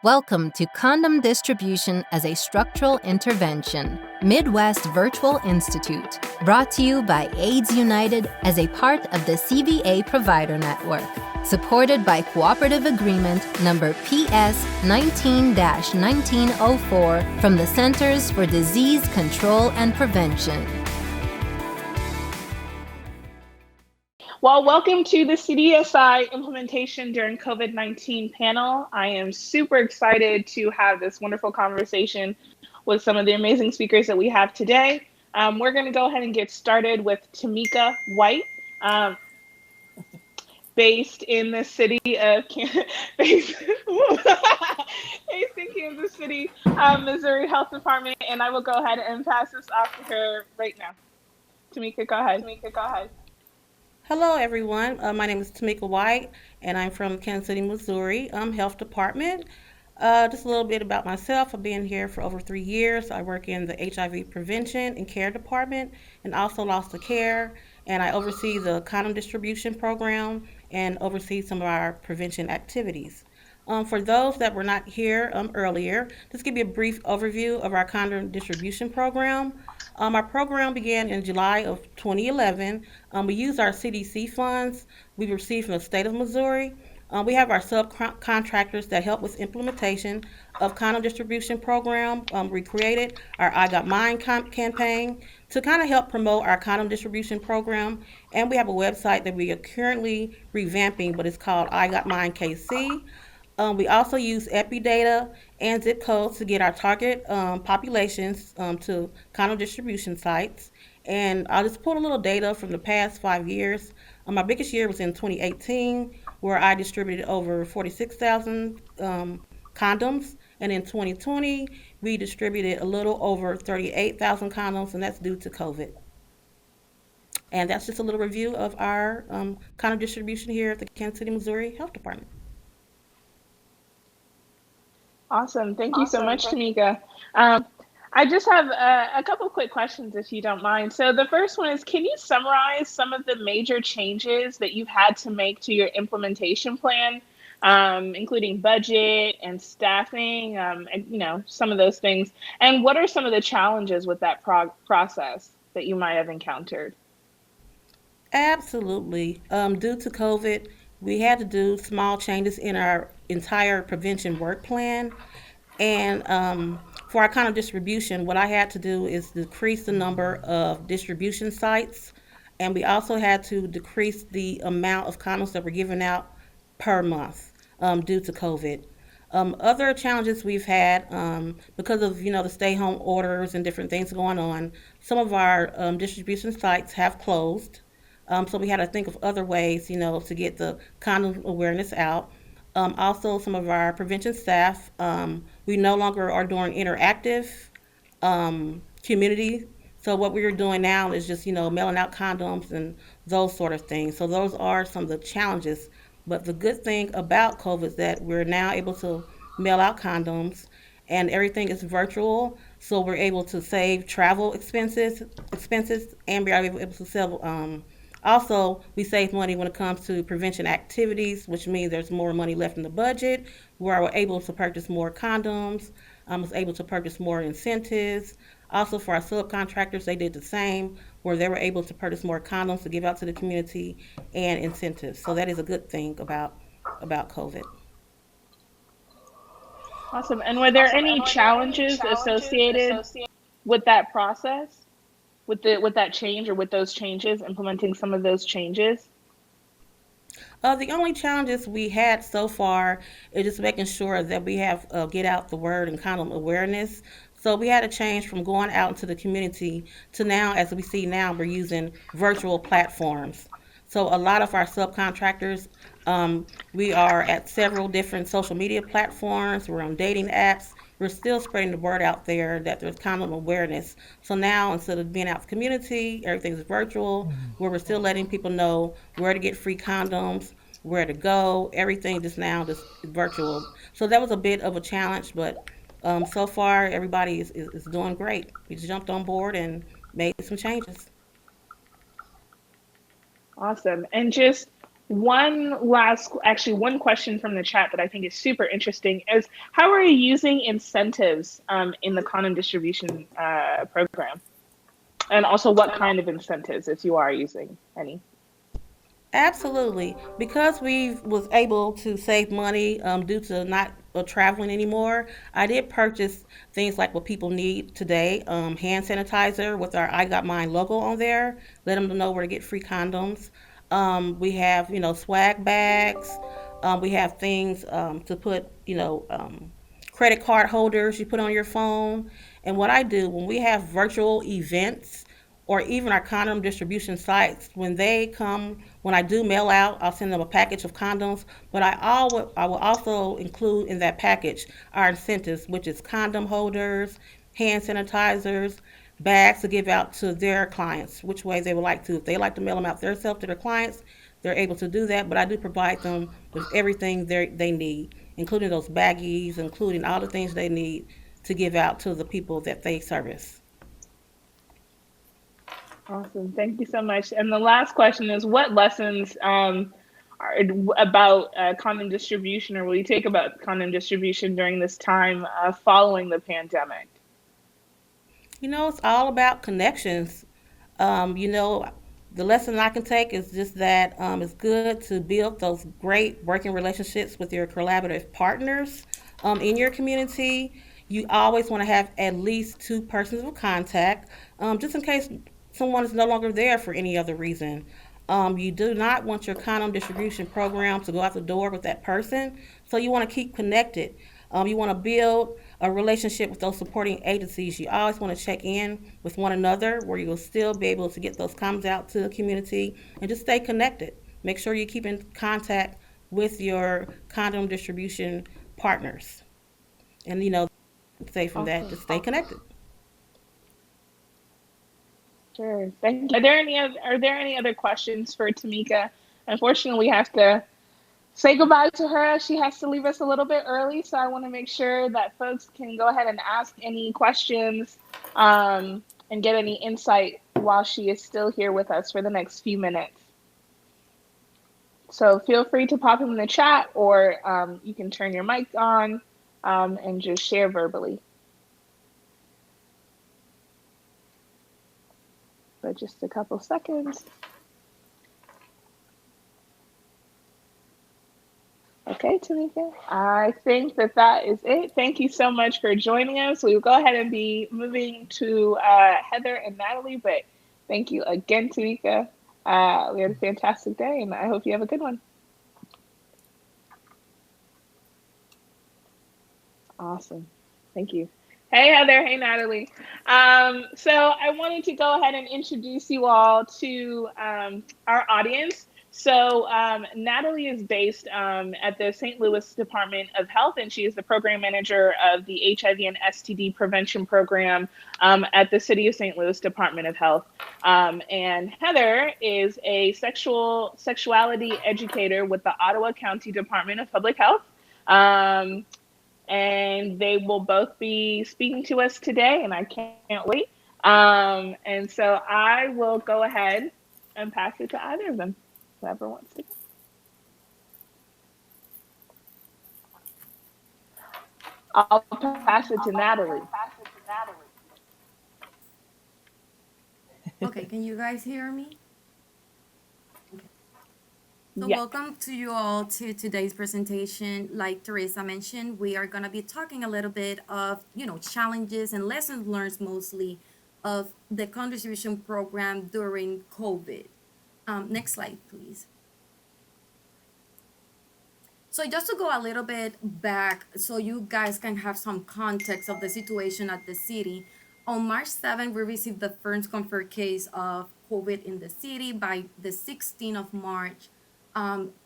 Welcome to Condom Distribution as a Structural Intervention, Midwest Virtual Institute, brought to you by AIDS United as a part of the CVA Provider Network, supported by Cooperative Agreement number PS 19-1904 from the Centers for Disease Control and Prevention. Well, welcome to the CDSI implementation during COVID-19 panel. I am super excited to have this wonderful conversation with some of the amazing speakers that we have today. We're going to go ahead and get started with Tamika White, based in the city of based in Kansas City, Missouri Health Department, and I will go ahead and pass this off to her right now. Tamika, go ahead. Hello, everyone. My name is Tamika White, and I'm from Kansas City, Missouri Health Department. Just a little bit about myself. I've been here for over 3 years. I work in the HIV prevention and care department and also loss of care, and I oversee the condom distribution program and oversee some of our prevention activities. For those that were not here earlier, just give you a brief overview of our condom distribution program. Our program began in July of 2011. We use our CDC funds we received from the state of Missouri. We have our subcontractors that help with implementation of condom distribution program. We created our I Got Mine campaign to kind of help promote our condom distribution program. And we have a website that we are currently revamping, but it's called I Got Mine KC. We also use EPI data and zip codes to get our target populations to condom distribution sites. And I'll just pull a little data from the past 5 years. My biggest year was in 2018, where I distributed over 46,000 condoms. And in 2020, we distributed a little over 38,000 condoms, and that's due to COVID. And that's just a little review of our condom distribution here at the Kansas City, Missouri Health Department. Awesome. Thank you so much, Tamika. I just have a couple quick questions, if you don't mind. So the first one is, can you summarize some of the major changes that you've had to make to your implementation plan, including budget and staffing, and some of those things? And what are some of the challenges with that process that you might have encountered? Absolutely. Due to COVID, we had to do small changes in our entire prevention work plan. And for our condom distribution, what I had to do is decrease the number of distribution sites. And we also had to decrease the amount of condoms that were given out per month due to COVID. Other challenges we've had because of the stay-home orders and different things going on, some of our distribution sites have closed. So we had to think of other ways, to get the condom awareness out. Also, some of our prevention staff, we no longer are doing interactive community. So what we're doing now is just, mailing out condoms and those sort of things. So those are some of the challenges. But the good thing about COVID is that we're now able to mail out condoms and everything is virtual. So we're able to save travel expenses, and we're able to sell. Also, we save money when it comes to prevention activities, which means there's more money left in the budget, where we're able to purchase more condoms. I was able to purchase more incentives. Also, for our subcontractors, they did the same, where they were able to purchase more condoms to give out to the community and incentives. So that is a good thing about COVID. Awesome. And were there any challenges associated with that process? With that change or with those changes, implementing some of those changes? The only challenges we had so far is just making sure that we have get out the word and condom awareness. So we had to change from going out into the community to now, as we see now, we're using virtual platforms. So a lot of our subcontractors, we are at several different social media platforms. We're on dating apps. We're still spreading the word out there that there's condom awareness. So now, instead of being out in the community, everything's virtual, where we're still letting people know where to get free condoms, where to go, everything just virtual. So that was a bit of a challenge, but so far everybody is doing great. We just jumped on board and made some changes. Awesome. And just one question from the chat that I think is super interesting is how are you using incentives in the condom distribution program? And also what kind of incentives, if you are using any? Absolutely, because we was able to save money due to not traveling anymore. I did purchase things like what people need today: hand sanitizer with our "I Got Mine" logo on there. Let them know where to get free condoms. We have swag bags. We have things to put credit card holders you put on your phone. And what I do when we have virtual events or even our condom distribution sites, when I do mail out, I'll send them a package of condoms, but I will also include in that package our incentives, which is condom holders, hand sanitizers, bags to give out to their clients, which way they would like to. If they like to mail them out themselves to their clients, they're able to do that, but I do provide them with everything they need, including those baggies, including all the things they need to give out to the people that they service. Awesome. Thank you so much. And the last question is what lessons are about condom distribution, or will you take about condom distribution during this time following the pandemic? It's all about connections. The lesson I can take is just that it's good to build those great working relationships with your collaborative partners in your community. You always want to have at least two persons of contact, just in case someone is no longer there for any other reason. You do not want your condom distribution program to go out the door with that person, so you want to keep connected. You want to build a relationship with those supporting agencies. You always want to check in with one another where you'll still be able to get those comments out to the community and just stay connected. Make sure you keep in contact with your condom distribution partners. And, say from that, Awesome. just stay connected. Sure. Thank you. Are there any other questions for Tamika? Unfortunately, we have to say goodbye to her. She has to leave us a little bit early, so I want to make sure that folks can go ahead and ask any questions and get any insight while she is still here with us for the next few minutes. So feel free to pop in the chat, or you can turn your mic on and just share verbally. But just a couple seconds. Okay, Tamika, I think that is it. Thank you so much for joining us. We will go ahead and be moving to Heather and Natalie, but thank you again, Tamika. We had a fantastic day, and I hope you have a good one. Awesome. Thank you. Hey, Heather. Hey, Natalie. So I wanted to go ahead and introduce you all to our audience. So Natalie is based at the St. Louis Department of Health, and she is the program manager of the HIV and STD prevention program at the City of St. Louis Department of Health. And Heather is a sexuality educator with the Ottawa County Department of Public Health. And they will both be speaking to us today, and I can't wait. And so I will go ahead and pass it to either of them, whoever wants to. I'll pass it to Natalie. Okay, can you guys hear me? So Yeah. welcome to you all to today's presentation. Like Teresa mentioned, we are going to be talking a little bit of, challenges and lessons learned mostly of the contribution program during COVID. Next slide, please. So just to go a little bit back so you guys can have some context of the situation at the city, on March 7th, we received the first confirmed case of COVID in the city. By the 16th of March,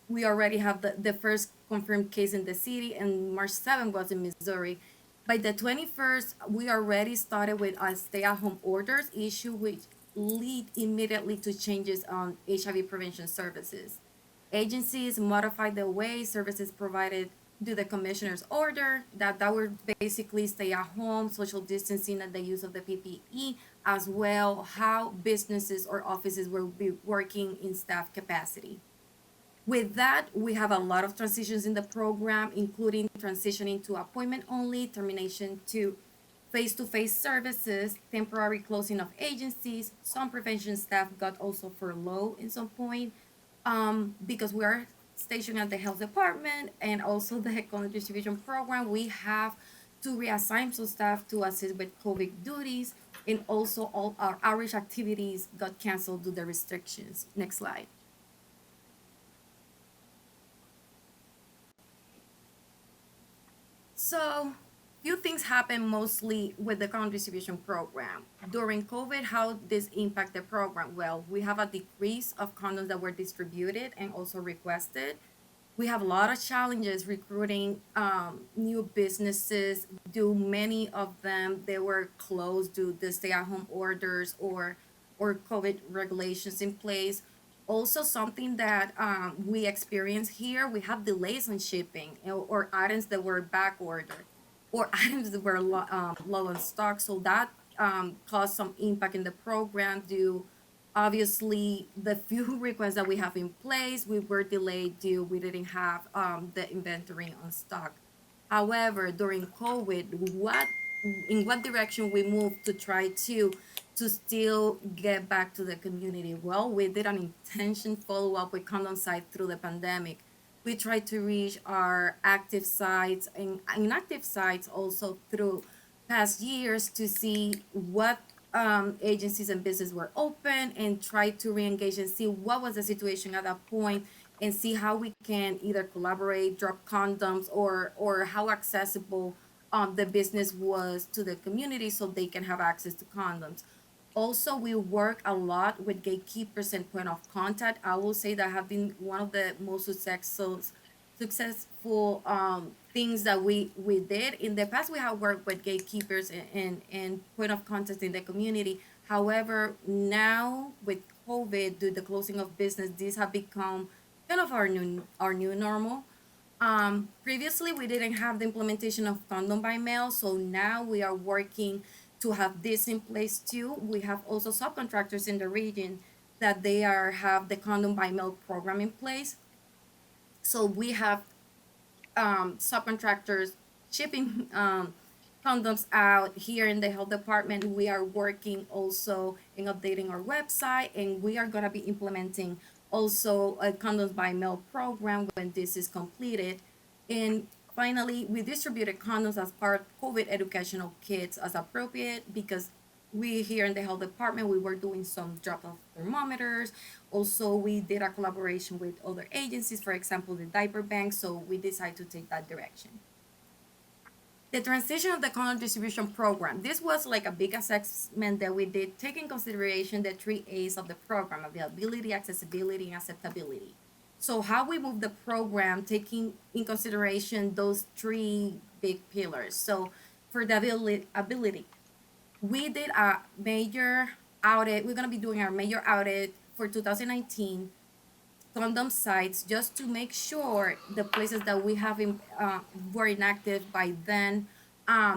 we already have the first confirmed case in the city, and March 7th was in Missouri. By the 21st, we already started with a stay-at-home orders issue, which lead immediately to changes on HIV prevention services. Agencies modified the way services provided to the commissioner's order that were basically stay at home, social distancing, and the use of the PPE, as well how businesses or offices will be working in staff capacity. With that, we have a lot of transitions in the program, including transitioning to appointment only, termination to face services, temporary closing of agencies. Some prevention staff got also furloughed in some point because we are stationed at the health department and also the condom distribution program. We have to reassign some staff to assist with COVID duties, and also all our outreach activities got canceled due to the restrictions. Next slide. So, few things happen mostly with the condom distribution program. During COVID, how this impact the program? Well, we have a decrease of condoms that were distributed and also requested. We have a lot of challenges recruiting new businesses. Do many of them they were closed due to stay-at-home orders or COVID regulations in place. Also, something that we experience here, we have delays on shipping or items that were back ordered or items that were low on stock. So that caused some impact in the program due obviously the few requests that we have in place we were delayed due we didn't have the inventory on stock. However, during COVID, what direction we moved to try to still get back to the community? Well, we did an intention follow-up with condom site through the pandemic. We tried to reach our active sites and inactive sites also through past years to see what agencies and businesses were open and try to re-engage and see what was the situation at that point and see how we can either collaborate, drop condoms, or how accessible the business was to the community so they can have access to condoms. Also, we work a lot with gatekeepers and point of contact. I will say that have been one of the most successful things that we did in the past. We have worked with gatekeepers and point of contact in the community. However, now with COVID, due to the closing of business, these have become kind of our new normal. Previously, we didn't have the implementation of Condom by Mail, so now we are working to have this in place too. We have also subcontractors in the region that they are have the Condom by Mail program in place. So we have subcontractors shipping condoms out here in the health department. We are working also in updating our website, and we are going to be implementing also a condoms by mail program when this is completed. And finally, we distributed condoms as part of COVID educational kits as appropriate because we here in the health department we were doing some drop off thermometers. Also, we did a collaboration with other agencies, for example the diaper bank, so we decided to take that direction. The transition of the condom distribution program, this was like a big assessment that we did, taking consideration the three A's of the program: availability, accessibility, and acceptability. So how we move the program, taking in consideration those three big pillars. So for the ability, we did a major audit. We're going to be doing our major audit for 2019 condom sites just to make sure the places that we have were inactive by then,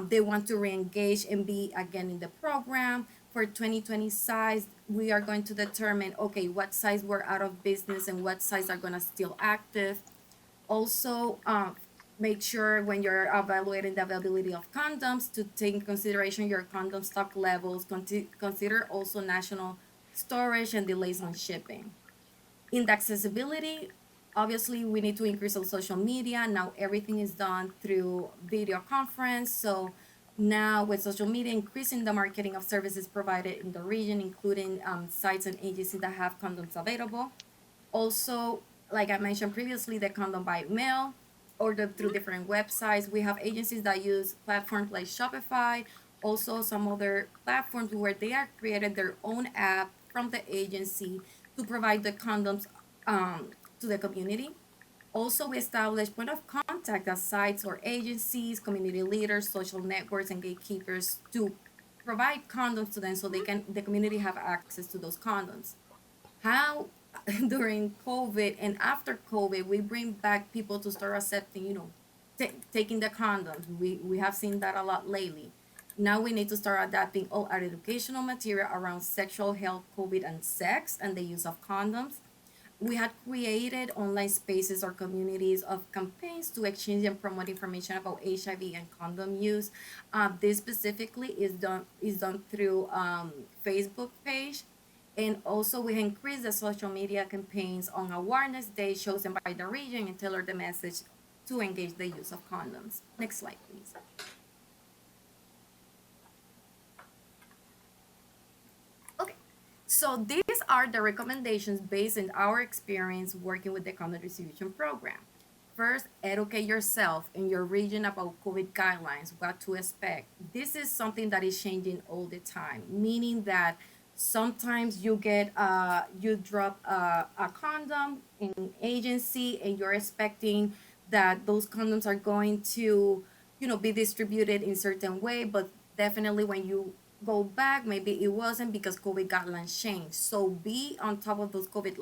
they want to re-engage and be again in the program. For 2020 sites, we are going to determine, okay, what sites were out of business and what sites are going to still active. Also, make sure when you're evaluating the availability of condoms to take in consideration your condom stock levels. Consider also national storage and delays on shipping. In the accessibility, obviously we need to increase on social media. Now everything is done through video conference. So now with social media, increasing the marketing of services provided in the region, including sites and agencies that have condoms available. Also, like I mentioned previously, the condom by mail, ordered through different websites. We have agencies that use platforms like Shopify, also some other platforms where they are created their own app from the agency to provide the condoms to the community. Also, we establish point of contact at sites or agencies, community leaders, social networks, and gatekeepers to provide condoms to them so the community have access to those condoms. How during COVID and after COVID we bring back people to start accepting, taking the condoms. We have seen that a lot lately. Now we need to start adapting all our educational material around sexual health, COVID, and sex, and the use of condoms. We had created online spaces or communities of campaigns to exchange and promote information about HIV and condom use. This specifically is done through Facebook page, and also we increased the social media campaigns on awareness days chosen by the region and tailor the message to engage the use of condoms. Next slide, please. Okay, so these are the recommendations based on our experience working with the condom distribution program. First, educate yourself in your region about COVID guidelines, what to expect. This is something that is changing all the time, meaning that sometimes you drop a condom in agency and you're expecting that those condoms are going to, be distributed in certain way, but definitely when you go back, maybe it wasn't because COVID guidelines changed. So be on top of those COVID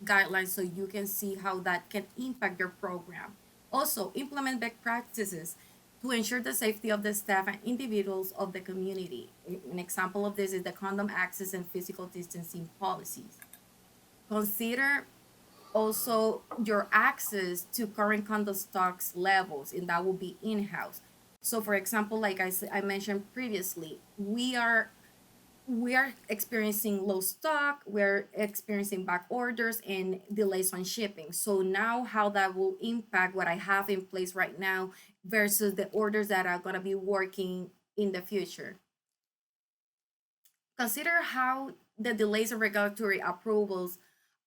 guidelines so you can see how that can impact your program. Also, implement best practices to ensure the safety of the staff and individuals of the community. An example of this is the condom access and physical distancing policies. Consider also your access to current condom stocks levels, and that will be in-house. So for example, like I mentioned previously, we are experiencing low stock, we're experiencing back orders and delays on shipping. So now how that will impact what I have in place right now versus the orders that are going to be working in the future. Consider how the delays in regulatory approvals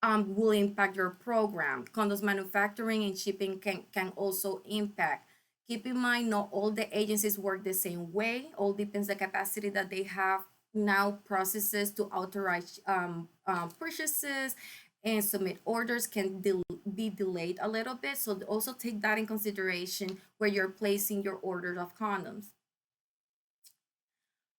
will impact your program. Condos manufacturing and shipping can also impact. Keep in mind, not all the agencies work the same way. All depends the capacity that they have now. Processes to authorize purchases and submit orders can be delayed a little bit. So also take that in consideration where you're placing your orders of condoms.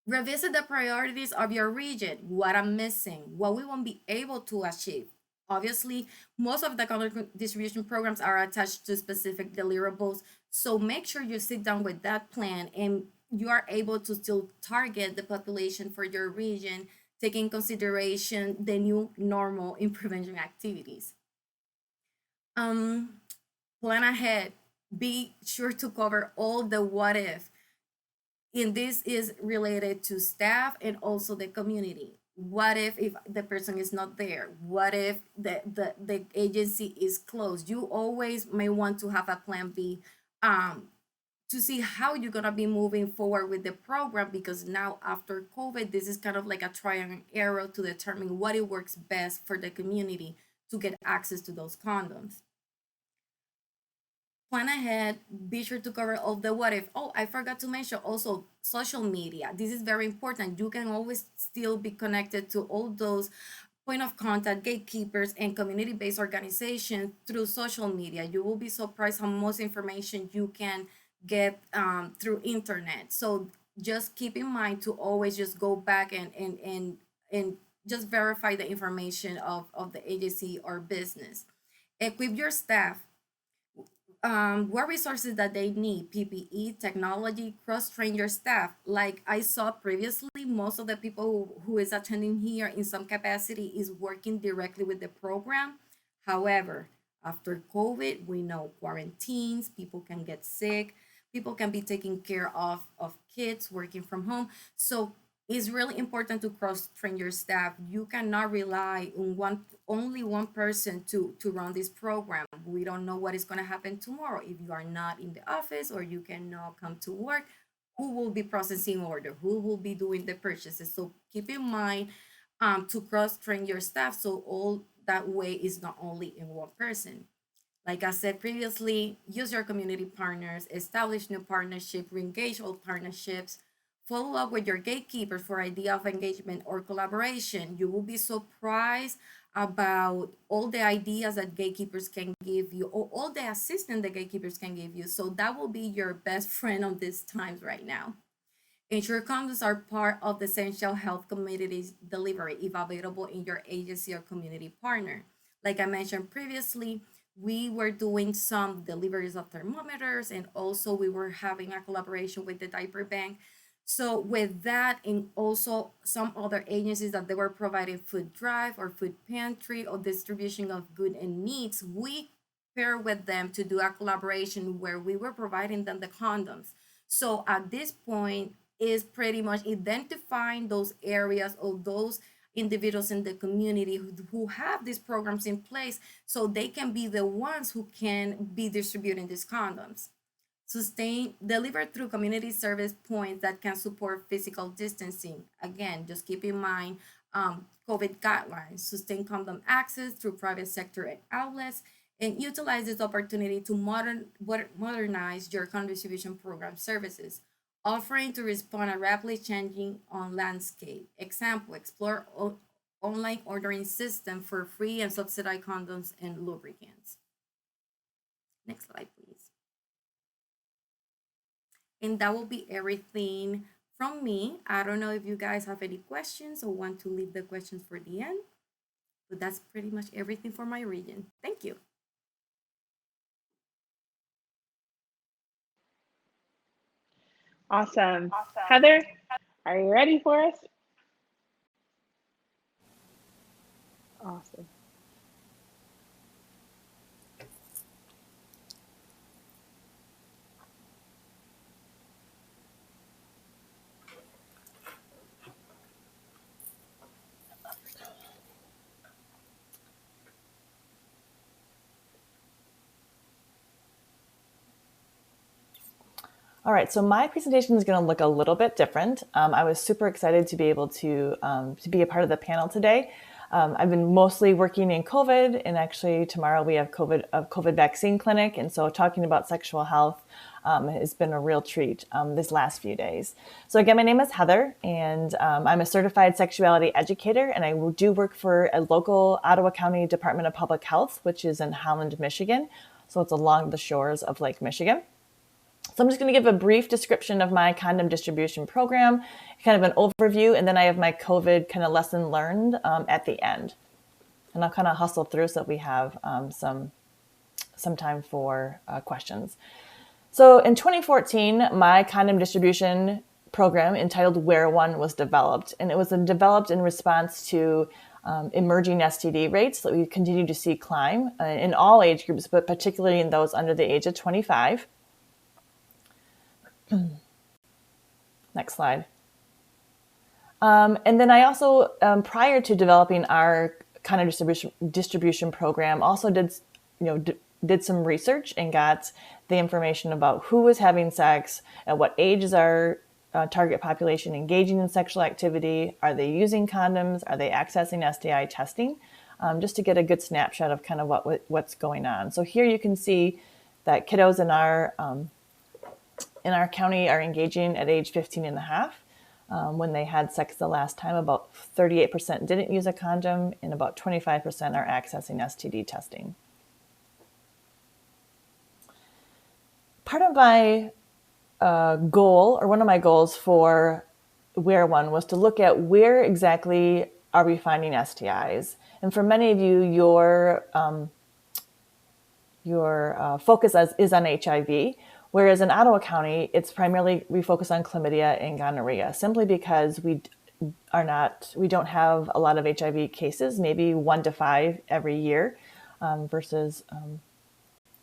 Revisit the priorities of your region, what I'm missing, what we won't be able to achieve. Obviously, most of the content distribution programs are attached to specific deliverables. So make sure you sit down with that plan and you are able to still target the population for your region, taking consideration the new normal in prevention activities. Um, Plan ahead. Be sure to cover all the what if, and this is related to staff and also the community. What if the person is not there? What if the agency is closed? You always may want to have a plan B, um, to see how you're gonna be moving forward with the program, because now after COVID, this is kind of like a try and error to determine what it works best for the community to get access to those condoms. Plan ahead, be sure to cover all the what if. Oh, I forgot to mention also social media. This is very important. You can always still be connected to all those point of contact, gatekeepers, and community-based organizations through social media. You will be surprised how much information you can get through internet. So just keep in mind to always just go back and just verify the information of the agency or business. Equip your staff, what resources that they need: PPE, technology, cross-train your staff. Like I saw previously, most of the people who is attending here in some capacity is working directly with the program. However, after COVID, we know quarantines, people can get sick, people can be taking care of kids working from home. So it's really important to cross train your staff. You cannot rely on only one person to run this program. We don't know what is going to happen tomorrow. If you are not in the office or you cannot come to work, who will be processing order? Who will be doing the purchases? So keep in mind to cross train your staff so all that way is not only in one person. Like I said previously, use your community partners, establish new partnerships, re-engage old partnerships, follow up with your gatekeepers for idea of engagement or collaboration. You will be surprised about all the ideas that gatekeepers can give you, or all the assistance that gatekeepers can give you. So that will be your best friend on these times right now. Ensure condoms are part of the essential health communities delivery if available in your agency or community partner. Like I mentioned previously, we were doing some deliveries of thermometers, and also we were having a collaboration with the diaper bank. So with that, and also some other agencies that they were providing food drive or food pantry or distribution of good and needs, we pair with them to do a collaboration where we were providing them the condoms. So at this point is pretty much identifying those areas or those individuals in the community who have these programs in place so they can be the ones who can be distributing these condoms. Sustain delivered through community service points that can support physical distancing. Again, just keep in mind COVID guidelines. Sustain condom access through private sector outlets, and utilize this opportunity to modernize your condom distribution program services, offering to respond to rapidly changing on landscape. Example: explore online ordering system for free and subsidized condoms and lubricants. Next slide, please. And that will be everything from me. I don't know if you guys have any questions or want to leave the questions for the end, but that's pretty much everything for my region. Thank you. Awesome. Heather, are you ready for us? Awesome. All right, so my presentation is going to look a little bit different. I was super excited to be able to be a part of the panel today. I've been mostly working in COVID, and actually tomorrow we have a COVID vaccine clinic, and so talking about sexual health has been a real treat this last few days. So again, my name is Heather, and I'm a certified sexuality educator, and I do work for a local Ottawa County Department of Public Health, which is in Holland, Michigan. So it's along the shores of Lake Michigan. So I'm just going to give a brief description of my condom distribution program, kind of an overview, and then I have my COVID kind of lesson learned at the end. And I'll kind of hustle through so that we have some time for questions. So in 2014, my condom distribution program entitled Wear One was developed, and it was developed in response to emerging STD rates that we continue to see climb in all age groups, but particularly in those under the age of 25. Next slide. And then I also, prior to developing our condom distribution program, also did some research and got the information about who was having sex, at what age is our target population engaging in sexual activity, are they using condoms, are they accessing STI testing, just to get a good snapshot of kind of what's going on. So here you can see that kiddos in our county are engaging at age 15 and a half. When they had sex the last time, about 38% didn't use a condom, and about 25% are accessing STD testing. Part of my goal, or one of my goals for Wear One, was to look at where exactly are we finding STIs. And for many of you, your focus is on HIV, whereas in Ottawa County, it's primarily we focus on chlamydia and gonorrhea, simply because we don't have a lot of HIV cases, maybe 1 to 5 every year, versus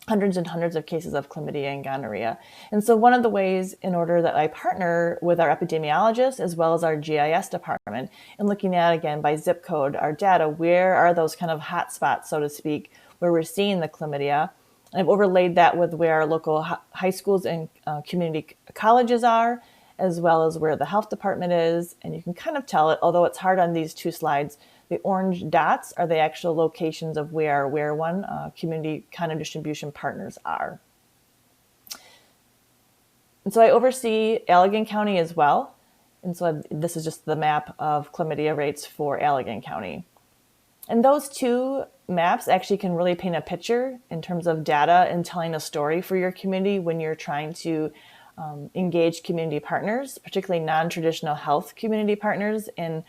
hundreds and hundreds of cases of chlamydia and gonorrhea. And so one of the ways in order that I partner with our epidemiologists as well as our GIS department in looking at, again, by zip code, our data, where are those kind of hot spots, so to speak, where we're seeing the chlamydia. And I've overlaid that with where our local high schools and community colleges are, as well as where the health department is. And you can kind of tell it, although it's hard on these two slides, the orange dots are the actual locations of where our Wear One community condom distribution partners are. And so I oversee Allegan County as well. And so this is just the map of chlamydia rates for Allegan County. And those two maps actually can really paint a picture in terms of data and telling a story for your community when you're trying to engage community partners, particularly non-traditional health community partners, in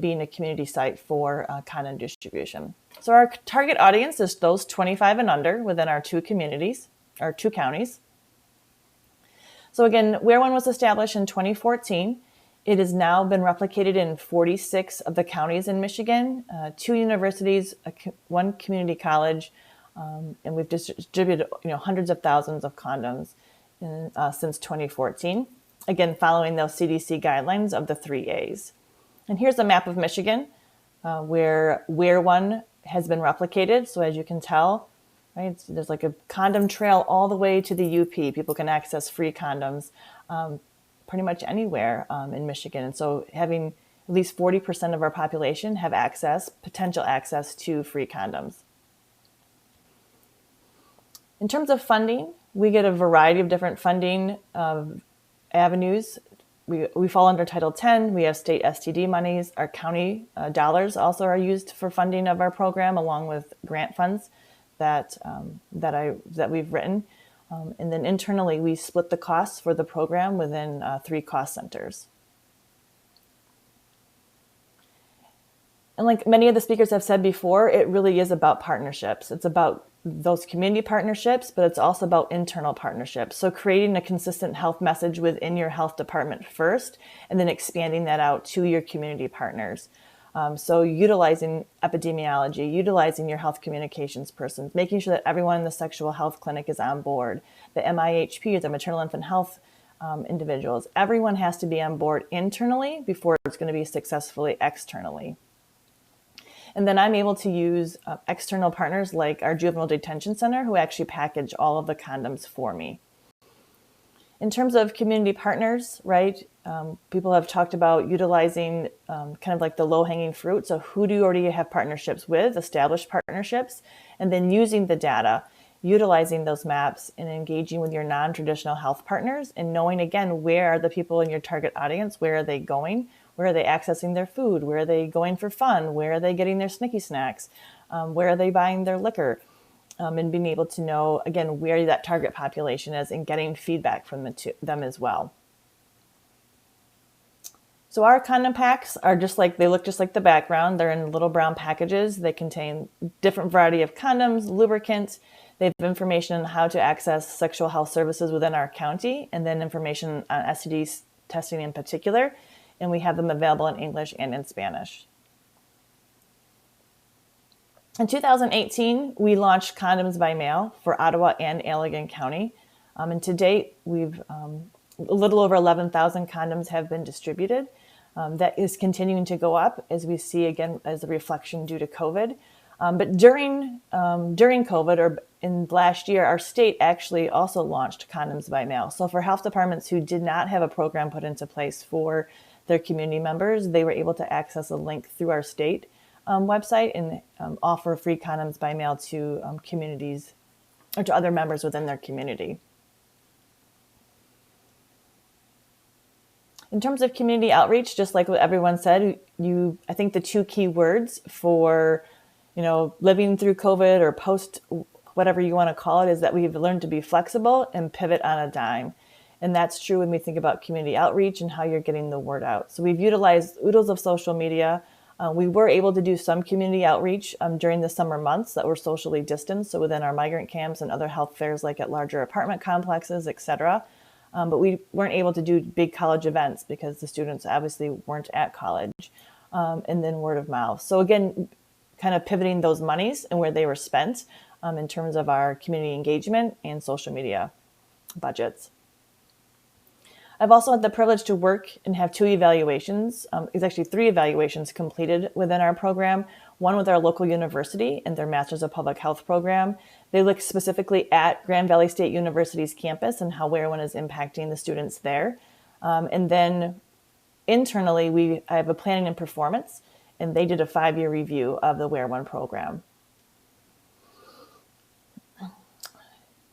being a community site for condom distribution. So our target audience is those 25 and under within our two communities, or two counties. So again, Wear One was established in 2014. It has now been replicated in 46 of the counties in Michigan, 2 universities, 1 community college, and we've distributed hundreds of thousands of condoms since 2014. Again, following those CDC guidelines of the 3 A's. And here's a map of Michigan where Wear One has been replicated. So as you can tell, right, there's like a condom trail all the way to the UP. People can access free condoms pretty much anywhere in Michigan. And so having at least 40% of our population have potential access to free condoms. In terms of funding, we get a variety of different funding avenues. We fall under Title X. We have state STD monies. Our county dollars also are used for funding of our program, along with grant funds that we've written. And then internally, we split the costs for the program within 3 cost centers. And like many of the speakers have said before, it really is about partnerships. It's about those community partnerships, but it's also about internal partnerships. So creating a consistent health message within your health department first, and then expanding that out to your community partners. So utilizing epidemiology, utilizing your health communications persons, making sure that everyone in the sexual health clinic is on board, the MIHP, the maternal infant health individuals. Everyone has to be on board internally before it's going to be successfully externally. And then I'm able to use external partners like our juvenile detention center, who actually package all of the condoms for me. In terms of community partners, right, people have talked about utilizing kind of like the low-hanging fruit. So who do you already have partnerships with, established partnerships, and then using the data, utilizing those maps and engaging with your non-traditional health partners and knowing, again, where are the people in your target audience, where are they going, where are they accessing their food, where are they going for fun, where are they getting their snicky snacks, where are they buying their liquor, and being able to know, again, where that target population is and getting feedback from them as well. So our condom packs are they look just like the background. They're in little brown packages. They contain different variety of condoms, lubricants. They have information on how to access sexual health services within our county, and then information on STD testing in particular. And we have them available in English and in Spanish. In 2018, we launched Condoms by Mail for Ottawa and Allegan County. And to date, we've a little over 11,000 condoms have been distributed. That is continuing to go up, as we see, again, as a reflection due to COVID. But during COVID, or in last year, our state actually also launched Condoms by Mail. So for health departments who did not have a program put into place for their community members, they were able to access a link through our state website and offer free condoms by mail to communities or to other members within their community. In terms of community outreach, just like what everyone said, I think the 2 key words for, living through COVID or post, whatever you want to call it, is that we've learned to be flexible and pivot on a dime. And that's true when we think about community outreach and how you're getting the word out. So we've utilized oodles of social media. We were able to do some community outreach during the summer months that were socially distanced, so within our migrant camps and other health fairs like at larger apartment complexes, et cetera. But we weren't able to do big college events because the students obviously weren't at college, and then word of mouth. So again, kind of pivoting those monies and where they were spent in terms of our community engagement and social media budgets. I've also had the privilege to work and have 2 evaluations. It's actually 3 evaluations completed within our program. One with our local university and their Masters of Public Health program. They look specifically at Grand Valley State University's campus and how Wear One is impacting the students there. And then internally, I have a planning and performance, and they did a 5-year review of the Wear One program.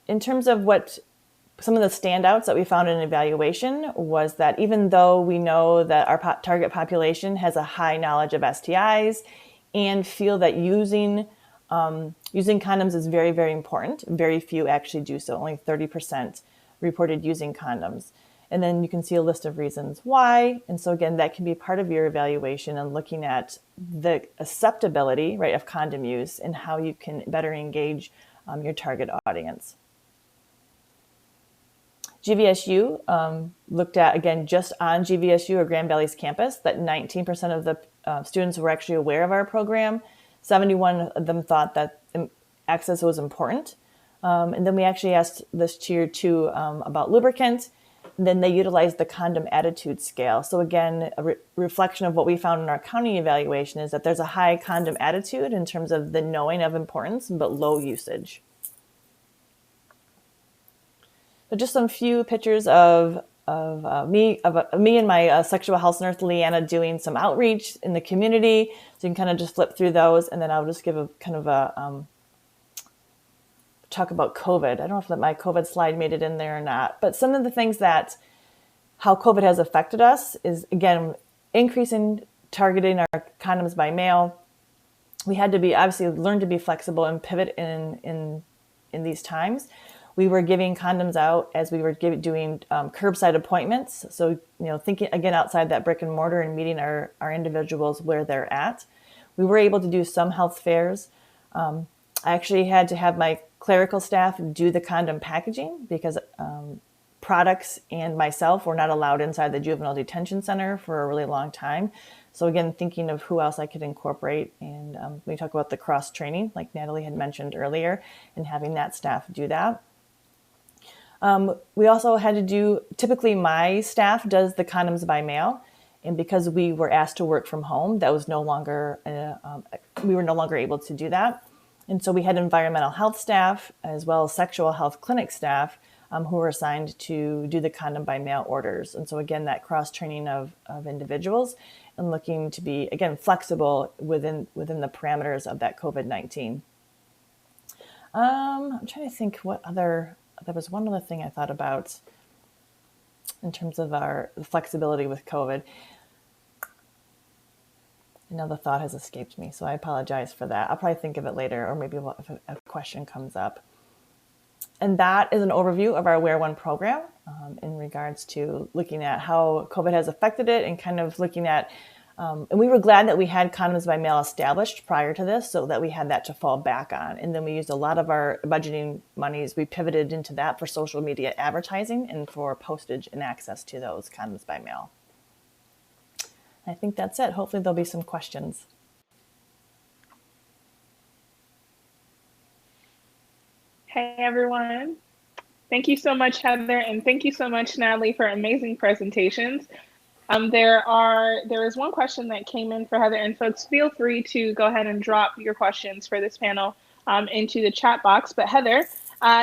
In terms of some of the standouts that we found in evaluation was that even though we know that our target population has a high knowledge of STIs and feel that using condoms is very, very important, very few actually do so. Only 30% reported using condoms. And then you can see a list of reasons why. And so again, that can be part of your evaluation and looking at the acceptability, right, of condom use and how you can better engage your target audience. GVSU looked at, again, just on GVSU or Grand Valley's campus, that 19% of the students were actually aware of our program. 71 of them thought that access was important. And then we actually asked this tier 2 about lubricant. And then they utilized the condom attitude scale. So again, a reflection of what we found in our county evaluation is that there's a high condom attitude in terms of the knowing of importance, but low usage. So just some few pictures of me and my sexual health nurse, Leanna, doing some outreach in the community. So you can kind of just flip through those, and then I'll just give a kind of a talk about COVID. I don't know if my COVID slide made it in there or not, but some of the things that how COVID has affected us is, again, increasing targeting our condoms by mail. We had to be obviously learn to be flexible and pivot in these times. We were giving condoms out as we were doing curbside appointments. So, thinking again outside that brick and mortar and meeting our individuals where they're at. We were able to do some health fairs. I actually had to have my clerical staff do the condom packaging because products and myself were not allowed inside the juvenile detention center for a really long time. So again, thinking of who else I could incorporate. And we talk about the cross training, like Natalie had mentioned earlier, and having that staff do that. We also had to do, typically my staff does the condoms by mail. And because we were asked to work from home, that was no longer, we were no longer able to do that. And so we had environmental health staff as well as sexual health clinic staff who were assigned to do the condom by mail orders. And so again, that cross training of individuals and looking to be, again, flexible within the parameters of that COVID-19. I'm trying to think there was one other thing I thought about in terms of our flexibility with COVID. I know the thought has escaped me, so I apologize for that. I'll probably think of it later, or maybe if a question comes up. And that is an overview of our Wear One program in regards to looking at how COVID has affected it and kind of looking at, and we were glad that we had condoms by mail established prior to this so that we had that to fall back on. And then we used a lot of our budgeting monies, we pivoted into that for social media advertising and for postage and access to those condoms by mail. I think that's it. Hopefully there'll be some questions. Hey, everyone. Thank you so much, Heather, and thank you so much, Natalie, for amazing presentations. There is one question that came in for Heather, and folks, feel free to go ahead and drop your questions for this panel into the chat box. But Heather,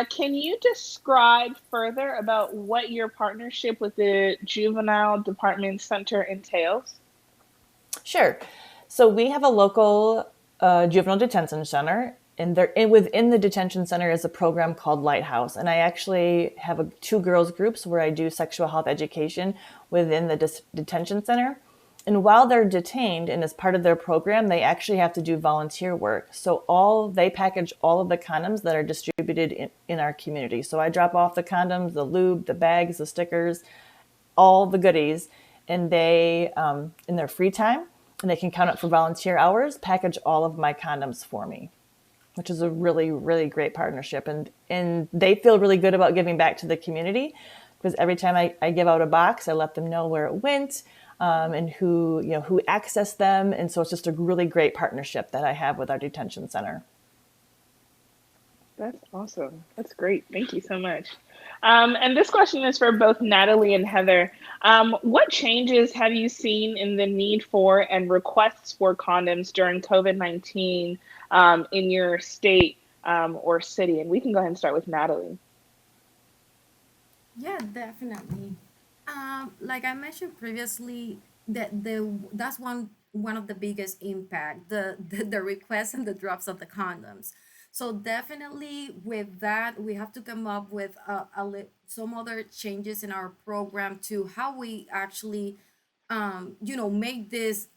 can you describe further about what your partnership with the Juvenile Department Center entails? Sure. So we have a local juvenile detention center, and within the detention center is a program called Lighthouse. And I actually have two girls groups where I do sexual health education within the detention center. And while they're detained and as part of their program, they actually have to do volunteer work. So they package all of the condoms that are distributed in our community. So I drop off the condoms, the lube, the bags, the stickers, all the goodies, and they, in their free time, and they can count up for volunteer hours, package all of my condoms for me, which is a really, really great partnership. And they feel really good about giving back to the community because every time I give out a box, I let them know where it went and who accessed them. And so it's just a really great partnership that I have with our detention center. That's awesome. That's great. Thank you so much. And this question is for both Natalie and Heather. What changes have you seen in the need for and requests for condoms during COVID-19 in your state or city? And we can go ahead and start with Natalie. Yeah, definitely. Like I mentioned previously, that's one of the biggest impact, the requests and the drops of the condoms. So definitely with that, we have to come up with some other changes in our program to how we actually, make this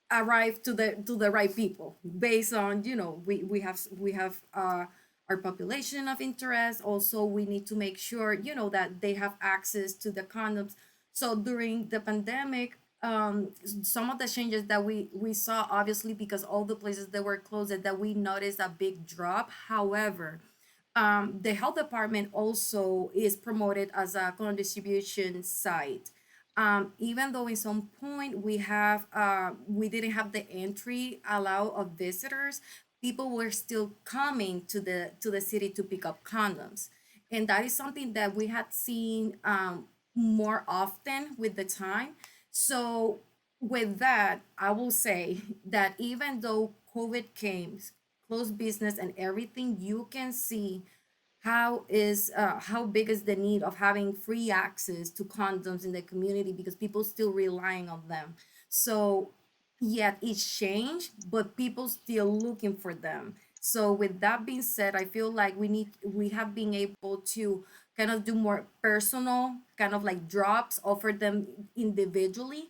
arrive to the right people based on we have our population of interest. Also, we need to make sure that they have access to the condoms. So during the pandemic, some of the changes that we saw, obviously because all the places that were closed, that we noticed a big drop. However, The health department also is promoted as a condom distribution site. Even though in some point we didn't have the entry allow of visitors, people were still coming to the city to pick up condoms, and that is something that we had seen more often with the time. So with that, I will say that even though COVID came, closed business and everything, you can see how big is the need of having free access to condoms in the community because people still relying on them. So yet it's changed, but people still looking for them. So with that being said, I feel like we have been able to kind of do more personal kind of like drops, offer them individually,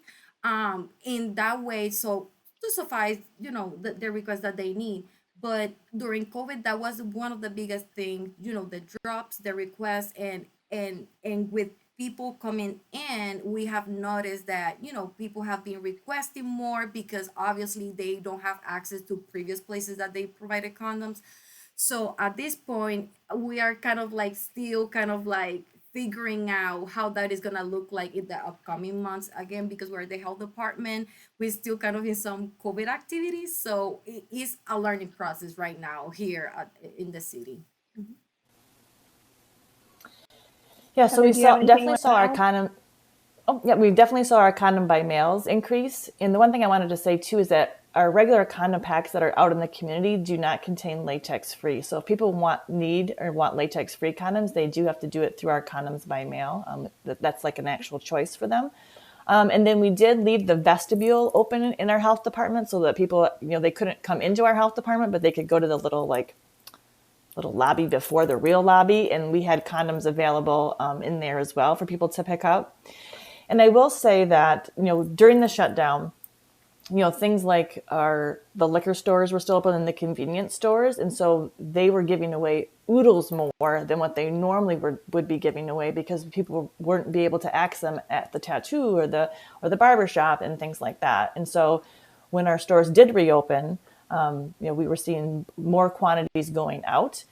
in that way, so to suffice, the request that they need. But during COVID, that was one of the biggest things, the drops, the requests, and with people coming in, we have noticed that, people have been requesting more because obviously they don't have access to previous places that they provided condoms. So at this point, we are kind of like still kind of like figuring out how that is gonna look like in the upcoming months again because we're the health department. We're still kind of in some COVID activities, so it is a learning process right now here in the city. Yeah, so Heather, we do you have saw anything you definitely want saw to our add? condom. Oh, yeah, we definitely saw our condom by mails increase. And the one thing I wanted to say too is that our regular condom packs that are out in the community do not contain latex free. So if people need or want latex free condoms, they do have to do it through our condoms by mail. That's like an actual choice for them. And then we did leave the vestibule open in our health department so that people, they couldn't come into our health department, but they could go to the little lobby before the real lobby, and we had condoms available in there as well for people to pick up. And I will say that, during the shutdown, things like the liquor stores were still open and the convenience stores. And so they were giving away oodles more than what they normally would be giving away because people weren't be able to access them at the tattoo or the barber shop and things like that. And so when our stores did reopen, we were seeing more quantities going out.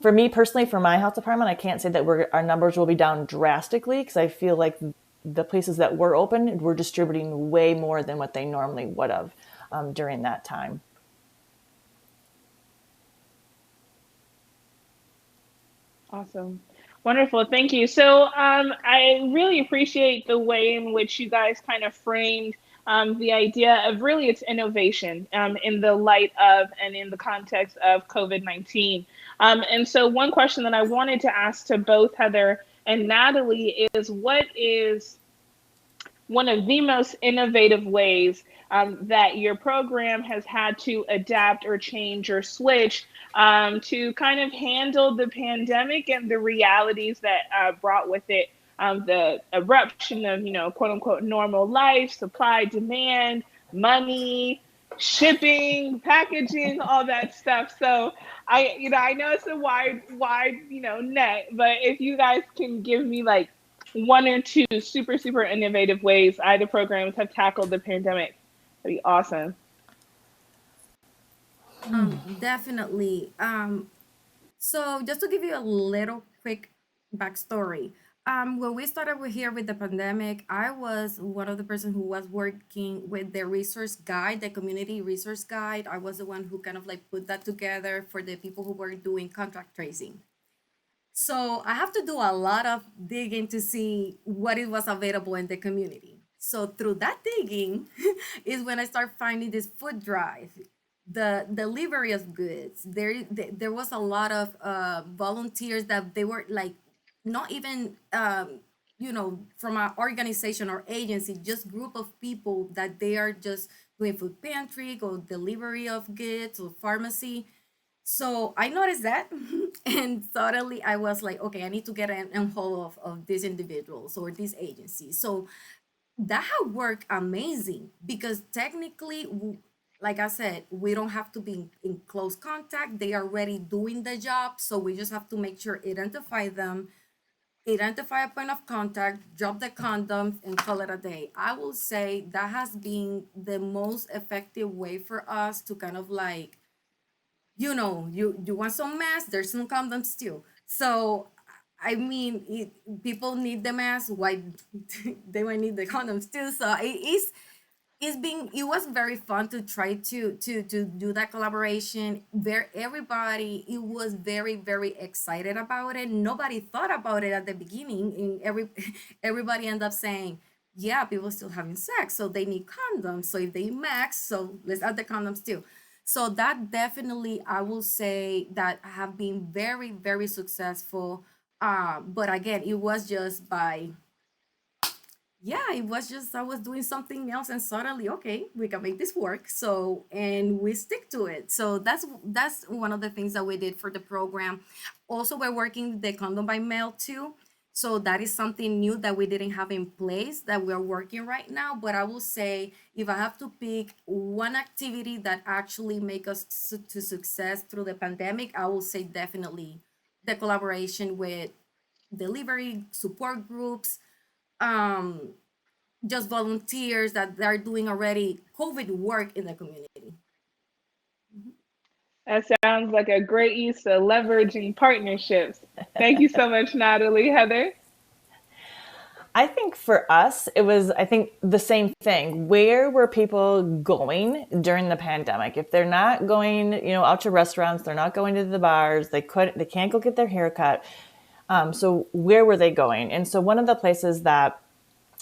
For me personally, for my health department, I can't say that our numbers will be down drastically because I feel like the places that were open were distributing way more than what they normally would have during that time. Awesome. Wonderful. Thank you. So I really appreciate the way in which you guys kind of framed the idea of really its innovation in the light of and in the context of COVID-19. And so one question that I wanted to ask to both Heather and Natalie is what is one of the most innovative ways that your program has had to adapt or change or switch to kind of handle the pandemic and the realities that brought with it the eruption of, quote unquote, normal life, supply, demand, money, shipping, packaging, all that stuff. So I know it's a wide, net, but if you guys can give me like one or two super, super innovative ways either programs have tackled the pandemic, that'd be awesome. Definitely. So just to give you a little quick backstory, when we started here with the pandemic, I was one of the person who was working with the resource guide, the community resource guide. I was the one who kind of like put that together for the people who were doing contract tracing. So I have to do a lot of digging to see what it was available in the community. So through that digging is when I start finding this food drive, the delivery of goods. There was a lot of volunteers that they were like not even from an organization or agency, just group of people that they are just doing food pantry or delivery of goods or pharmacy. So I noticed that, and suddenly I was like, okay, I need to get an hold of these individuals or these agencies. So that had worked amazing because technically, like I said, we don't have to be in close contact. They are already doing the job. So we just have to make sure, identify them, identify a point of contact, drop the condoms, and call it a day. I will say that has been the most effective way for us to kind of like you want some masks, there's some condoms too. So I mean, people need the mask, why they might need the condoms too. So it was very fun to try to do that collaboration. There, everybody, it was very excited about it. Nobody thought about it at the beginning, and everybody ended up saying, yeah, people still having sex, so they need condoms. So if they max, so let's add the condoms too. So that definitely, I will say that have been very successful. But again, it was just by, yeah, it was just I was doing something else, and suddenly, okay, we can make this work. So, and we stick to it. So that's one of the things that we did for the program. Also, we're working the Condom by Mail too. So that is something new that we didn't have in place that we're working right now. But I will say, if I have to pick one activity that actually make us to success through the pandemic, I will say definitely the collaboration with delivery support groups, um, just volunteers that are doing already COVID work in the community. That sounds like a great use of leveraging partnerships. Thank you so much, Natalie. Heather? I think for us, it was, I think, the same thing. Where were people going during the pandemic? If they're not going, out to restaurants, they're not going to the bars, they can't go get their hair cut. So where were they going? And so one of the places that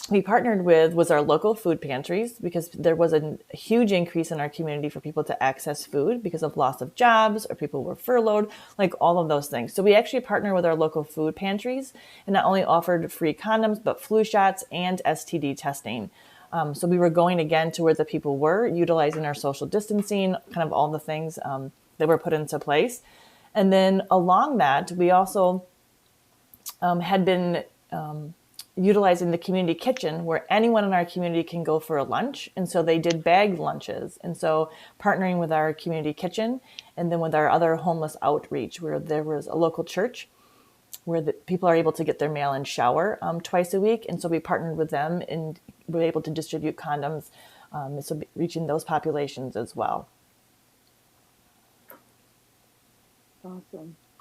we partnered with was our local food pantries, because there was a huge increase in our community for people to access food because of loss of jobs, or people were furloughed, like all of those things. So we actually partnered with our local food pantries and not only offered free condoms, but flu shots and STD testing. So we were going again to where the people were, utilizing our social distancing, kind of all the things that were put into place. And then along that, we also had been utilizing the community kitchen, where anyone in our community can go for a lunch. And so they did bagged lunches. And so partnering with our community kitchen, and then with our other homeless outreach, where there was a local church where the people are able to get their mail-in shower twice a week. And so we partnered with them, and we were able to distribute condoms, so reaching those populations as well.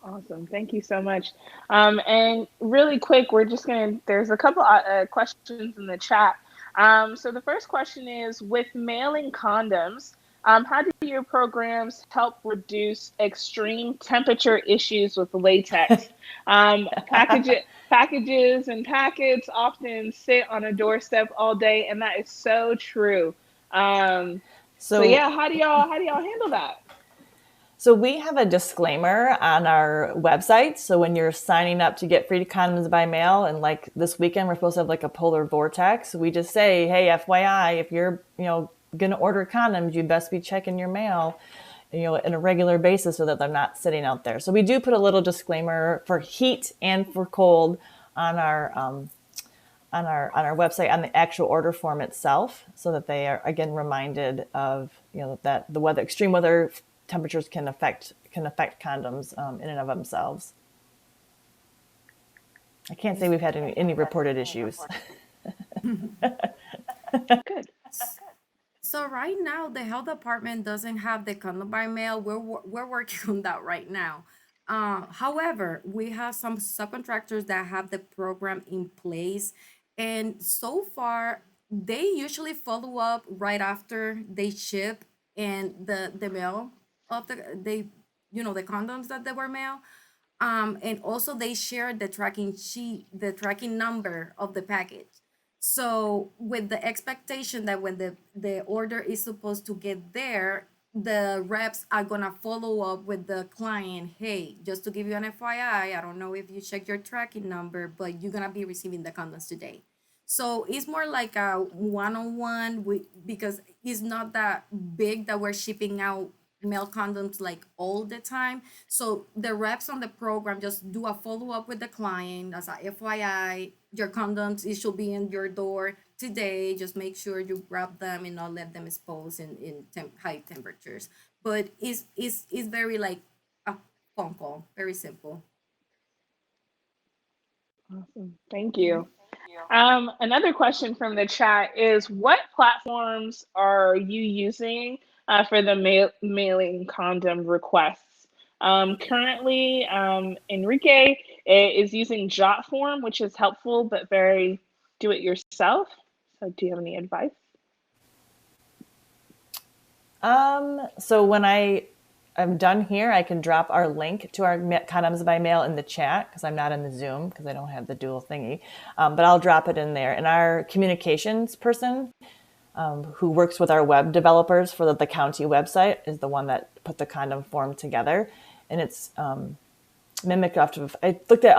Awesome. Thank you so much. And really quick, there's a couple questions in the chat. So the first question is, with mailing condoms, how do your programs help reduce extreme temperature issues with latex? Packages and packets often sit on a doorstep all day, and that is so true. So yeah, how do y'all handle that? So we have a disclaimer on our website. So when you're signing up to get free condoms by mail, and like this weekend, we're supposed to have like a polar vortex, we just say, hey, FYI, if you're, going to order condoms, you best be checking your mail, on a regular basis, so that they're not sitting out there. So we do put a little disclaimer for heat and for cold on our website, on the actual order form itself, so that they are, again, reminded of, that the extreme weather temperatures can affect condoms in and of themselves. I can't say we've had any reported issues. Good. So right now, the health department doesn't have the Condom by Mail. We're working on that right now. However, we have some subcontractors that have the program in place, and so far, they usually follow up right after they ship, and the mail of the condoms that they were mailed. And also they share the tracking sheet, the tracking number of the package. So with the expectation that when the order is supposed to get there, the reps are gonna follow up with the client. Hey, just to give you an FYI, I don't know if you check your tracking number, but you're gonna be receiving the condoms today. So it's more like a one-on-one, because it's not that big that we're shipping out mail condoms like all the time. So the reps on the program just do a follow up with the client as a FYI. Your condoms, it should be in your door today. Just make sure you grab them and not let them expose in high temperatures. But it's very like a phone call, very simple. Awesome. Thank you. Another question from the chat is, what platforms are you using for the mailing condom requests. Currently, Enrique is using Jot form, which is helpful but very do it yourself. So, do you have any advice? So when I'm done here, I can drop our link to our Condoms by Mail in the chat because I'm not in the Zoom because I don't have the dual thingy. But I'll drop it in there. And our communications person who works with our web developers for the county website is the one that put the condom form together. And it's mimicked off of, I looked at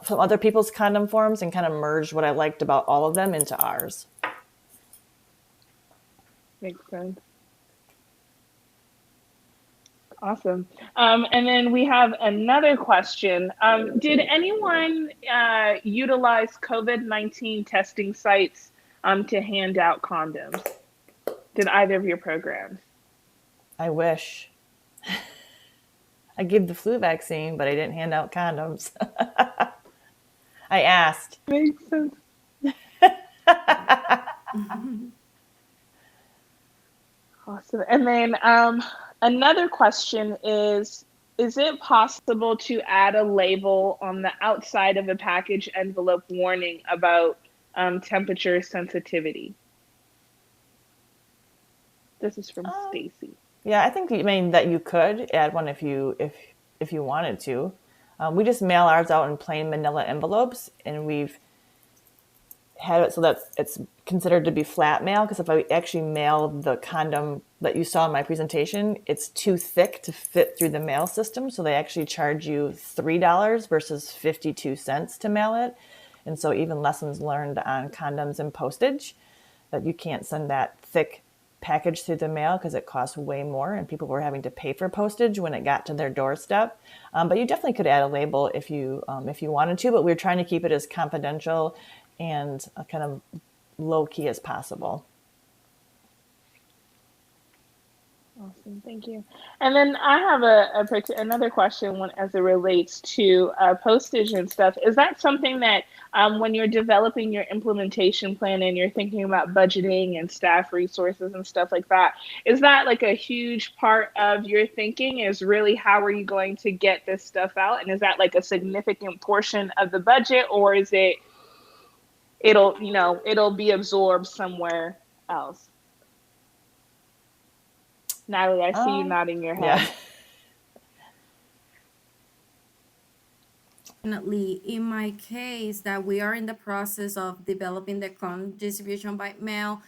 some other people's condom forms and kind of merged what I liked about all of them into ours. Makes sense. Awesome. And then we have another question. Did anyone utilize COVID-19 testing sites to hand out condoms? Did either of your programs? I wish. I gave the flu vaccine, but I didn't hand out condoms. I asked. Makes sense. Awesome. And then another question is it possible to add a label on the outside of a package envelope warning about temperature sensitivity? This is from Stacy. Yeah, I think that you could add one if you wanted to. We just mail ours out in plain manila envelopes, and we've had it so that it's considered to be flat mail, because if I actually mail the condom that you saw in my presentation, it's too thick to fit through the mail system, so they actually charge you $3 versus 52 cents to mail it. And so even lessons learned on condoms and postage, that you can't send that thick package through the mail because it costs way more, and people were having to pay for postage when it got to their doorstep. But you definitely could add a label if you wanted to, but we're trying to keep it as confidential and kind of low key as possible. Awesome, thank you. And then I have another question as it relates to postage and stuff. Is that something that when you're developing your implementation plan and you're thinking about budgeting and staff resources and stuff like that, is that like a huge part of your thinking, is really how are you going to get this stuff out? And is that like a significant portion of the budget, or is it'll be absorbed somewhere else? Natalie, I see you nodding your head. Yeah. Definitely, in my case, that we are in the process of developing the condom distribution by mail,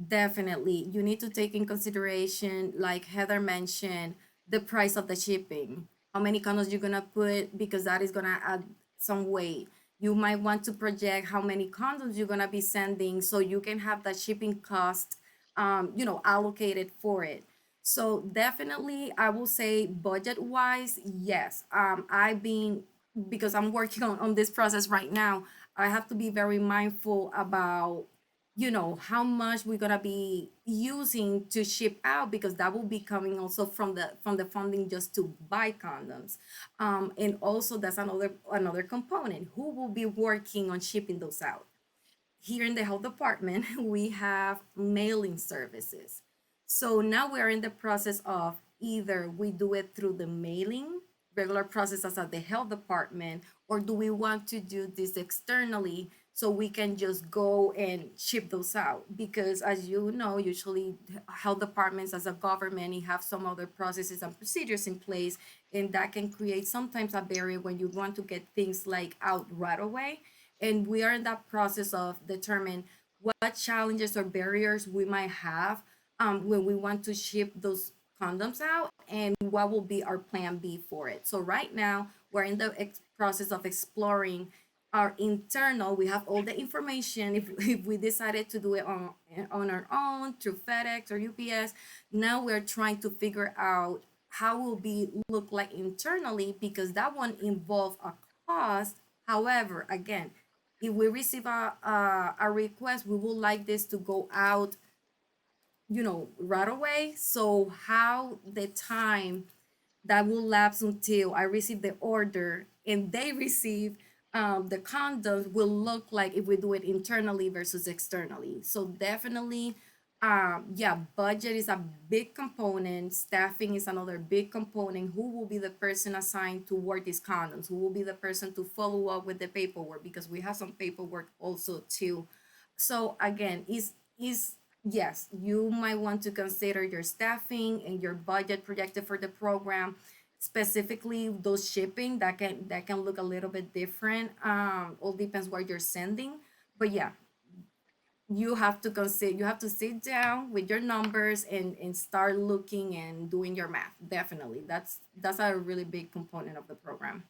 definitely you need to take in consideration, like Heather mentioned, the price of the shipping, how many condoms you're gonna put, because that is gonna add some weight. You might want to project how many condoms you're gonna be sending so you can have that shipping cost allocated for it. So definitely, I will say budget wise, yes. I've been, because I'm working on this process right now, I have to be very mindful about, how much we're gonna be using to ship out, because that will be coming also from the funding just to buy condoms. And also that's another component. Who will be working on shipping those out? Here in the health department, we have mailing services. So now we're in the process of either we do it through the mailing, regular processes at the health department, or do we want to do this externally so we can just go and ship those out? Because as you know, usually health departments as a government, you have some other processes and procedures in place, and that can create sometimes a barrier when you want to get things like out right away. And we are in that process of determine what challenges or barriers we might have when we want to ship those condoms out, and what will be our plan B for it. So right now we're in the process of exploring our internal. We have all the information. If we decided to do it on our own through FedEx or UPS, now we're trying to figure out how will be look like internally, because that one involve a cost. However, again, if we receive a request, we would like this to go out, right away. So how the time that will lapse until I receive the order and they receive the condoms will look like if we do it internally versus externally. So definitely Yeah, budget is a big component. Staffing is another big component. Who will be the person assigned to work these condoms? Who will be the person to follow up with the paperwork? Because we have some paperwork also too. So again, is yes, you might want to consider your staffing and your budget projected for the program. Specifically, those shipping that can look a little bit different. All depends where you're sending. But yeah, you have to sit down with your numbers and start looking and doing your math. Definitely, that's a really big component of the program.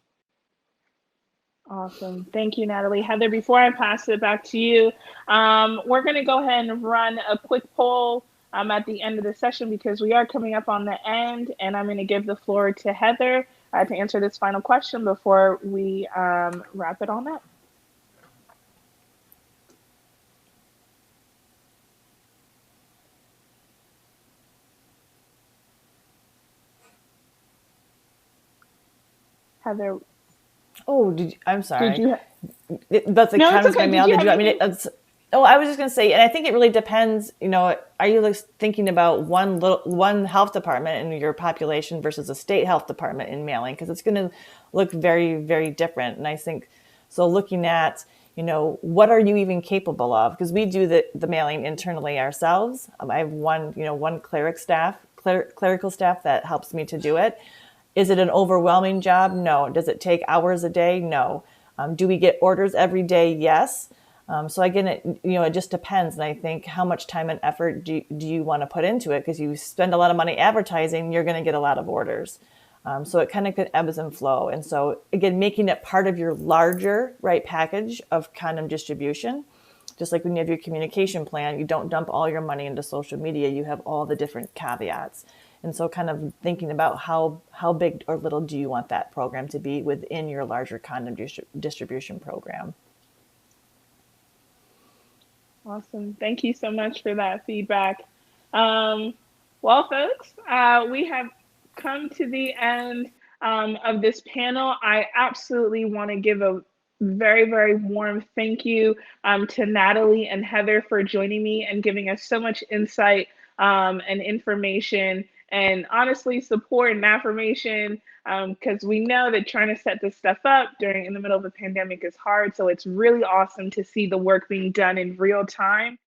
Awesome. Thank you, Natalie. Heather, before I pass it back to you, we're going to go ahead and run a quick poll at the end of the session because we are coming up on the end, and I'm going to give the floor to Heather to answer this final question before we wrap it on up. Heather, Oh, I'm did sorry. you? That's the No, it's Condoms by okay. Did Mail. you Did have you want me anything? to? Oh, I was just going to say, and I think it really depends. Are you like thinking about one health department in your population versus a state health department in mailing? Because it's going to look very, very different. And I think so. Looking at what are you even capable of? Because we do the mailing internally ourselves. I have one clerical staff that helps me to do it. Is it an overwhelming job? No. Does it take hours a day? No. Do we get orders every day? Yes. So again, it just depends. And I think how much time and effort do you want to put into it? Because you spend a lot of money advertising, you're going to get a lot of orders. So it kind of could ebbs and flow. And so again, making it part of your larger package of condom distribution. Just like when you have your communication plan, you don't dump all your money into social media. You have all the different caveats. And so kind of thinking about how big or little do you want that program to be within your larger condom distribution program. Awesome. Thank you so much for that feedback. Um, well, folks, we have come to the end of this panel. I absolutely want to give a very, very warm thank you to Natalie and Heather for joining me and giving us so much insight and information and honestly support and affirmation because we know that trying to set this stuff up during in the middle of a pandemic is hard. So it's really awesome to see the work being done in real time